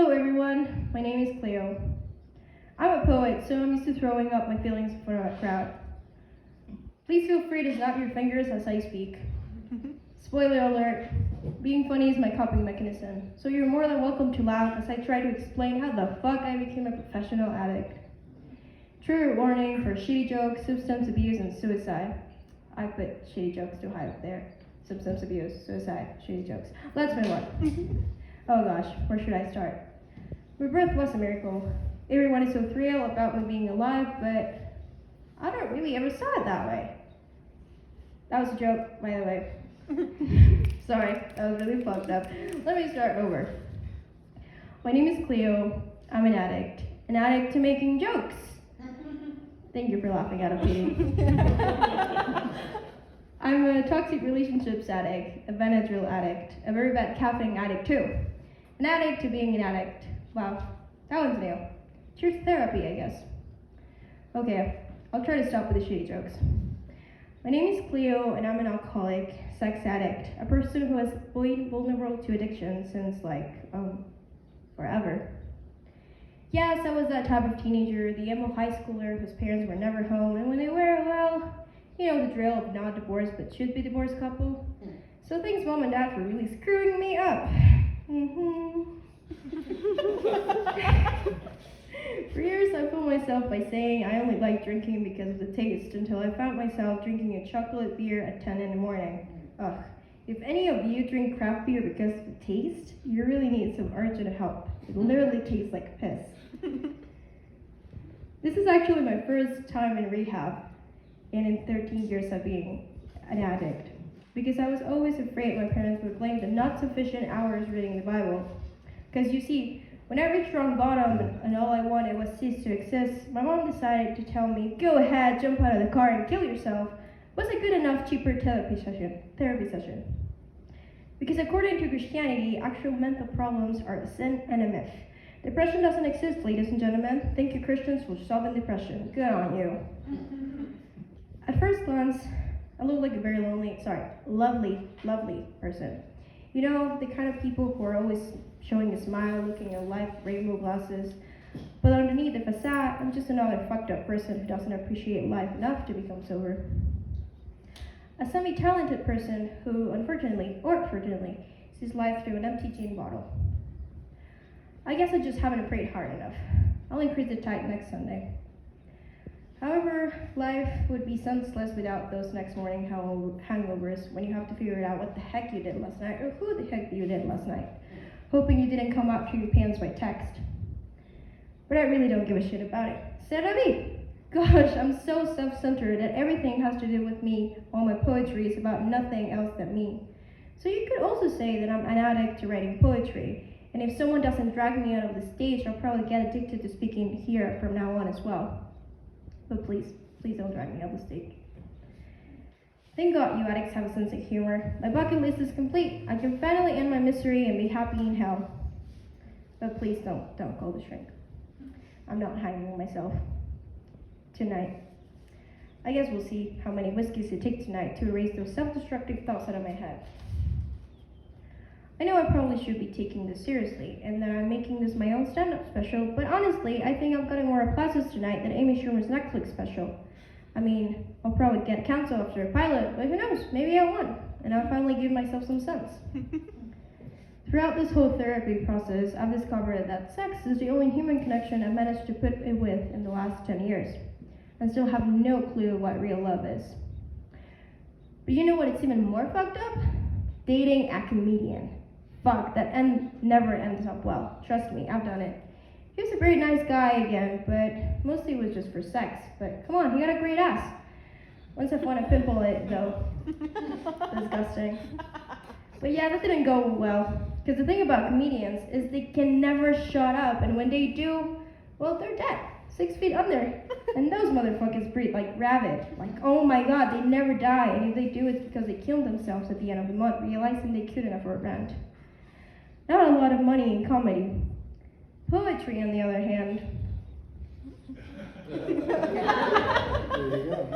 Hello everyone, my name is Cleo. I'm a poet, so I'm used to throwing up my feelings in front of a crowd. Please feel free to snap your fingers as I speak. Spoiler alert, being funny is my coping mechanism, so you're more than welcome to laugh as I try to explain how the fuck I became a professional addict. Trigger warning for shitty jokes, substance abuse, and suicide. I put shitty jokes too high up there. Substance abuse, suicide, shitty jokes. Let's move on. Oh gosh, where should I start? My birth was a miracle. Everyone is so thrilled about me being alive, but I don't really ever saw it that way. That was a joke, by the way. Sorry, that was really fucked up. Let me start over. My name is Cleo. I'm an addict to making jokes. Thank you for laughing at me. I'm a toxic relationships addict, a Benadryl addict, a very bad caffeine addict too. An addict to being an addict. Wow, that one's new. Cheers therapy, I guess. Okay, I'll try to stop with the shitty jokes. My name is Cleo, and I'm an alcoholic, sex addict, a person who has been vulnerable to addiction since forever. Yes, I was that type of teenager, the emo high schooler whose parents were never home, and when they were, well, you know the drill of not divorced but should be divorced couple. So thanks mom and dad for really screwing me up. For years I fooled myself by saying I only liked drinking because of the taste until I found myself drinking a chocolate beer at 10 in the morning. Ugh. If any of you drink craft beer because of the taste, you really need some urgent help. It literally tastes like piss. This is actually my first time in rehab, and in 13 years of being an addict, because I was always afraid my parents would blame the not sufficient hours reading the Bible. Because you see, when I reached rock bottom and all I wanted was cease to exist, my mom decided to tell me, go ahead, jump out of the car and kill yourself, was a good enough, cheaper therapy session. Because according to Christianity, actual mental problems are a sin and a myth. Depression doesn't exist, ladies and gentlemen. Thank you, Christians, for solving depression. Good on you. At first glance, I look like a very lovely person. You know, the kind of people who are always showing a smile, looking at life with rainbow glasses. But underneath the facade, I'm just another fucked up person who doesn't appreciate life enough to become sober. A semi-talented person who, unfortunately, or fortunately, sees life through an empty gin bottle. I guess I just haven't prayed hard enough. I'll increase the tide next Sunday. However, life would be senseless without those next morning hangovers when you have to figure out what the heck you did last night or who the heck you did last night, hoping you didn't come out through your pants by text. But I really don't give a shit about it. C'est la vie! Gosh, I'm so self-centered that everything has to do with me, all my poetry is about nothing else than me. So you could also say that I'm an addict to writing poetry, and if someone doesn't drag me out of the stage, I'll probably get addicted to speaking here from now on as well. But please don't drag me off the stage. Thank God you addicts have a sense of humor. My bucket list is complete. I can finally end my misery and be happy in hell. But please don't call the shrink. I'm not hanging myself. Tonight. I guess we'll see how many whiskeys it takes tonight to erase those self-destructive thoughts out of my head. I know I probably should be taking this seriously, and that I'm making this my own stand-up special, but honestly, I think I've gotten more applauses tonight than Amy Schumer's Netflix special. I mean, I'll probably get canceled after a pilot, but who knows, maybe I won, and I'll finally give myself some sense. Throughout this whole therapy process, I've discovered that sex is the only human connection I've managed to put it with in the last 10 years, and still have no clue what real love is. But you know what it's even more fucked up? Dating a comedian. Fuck, that never ends up well. Trust me, I've done it. He was a very nice guy again, but mostly it was just for sex. But come on, he got a great ass. Once I found a pimple on it, though. Disgusting. But yeah, that didn't go well. Because the thing about comedians is they can never shut up, and when they do, well, they're dead. 6 feet under. And those motherfuckers breathe like rabbit. Like, oh my god, they never die. And if they do, it's because they killed themselves at the end of the month, realizing they couldn't afford rent. Not a lot of money in comedy. Poetry, on the other hand.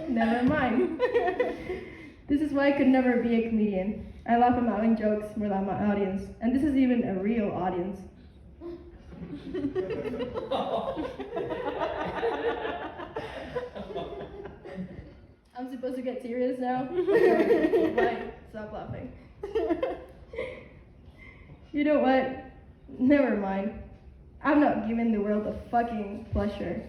Never mind. This is why I could never be a comedian. I laugh at my own jokes more than my audience. And this is even a real audience. I'm supposed to get serious now? Right, stop laughing. You know what? Never mind. I'm not giving the world a fucking pleasure.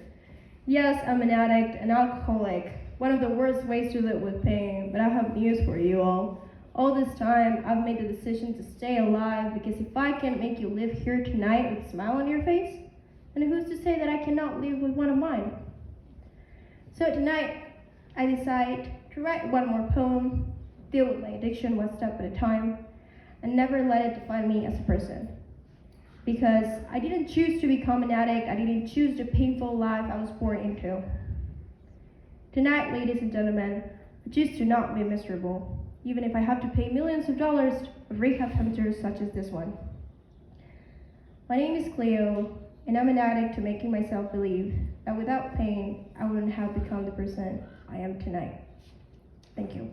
Yes, I'm an addict, an alcoholic, one of the worst ways to live with pain, but I have news for you all. All this time, I've made the decision to stay alive because if I can't make you live here tonight with a smile on your face, then who's to say that I cannot live with one of mine? So tonight, I decide to write one more poem, deal with my addiction one step at a time, and never let it define me as a person. Because I didn't choose to become an addict, I didn't choose the painful life I was born into. Tonight, ladies and gentlemen, I choose to not be miserable, even if I have to pay millions of dollars of rehab hunters such as this one. My name is Cleo, and I'm an addict to making myself believe that without pain, I wouldn't have become the person I am tonight. Thank you.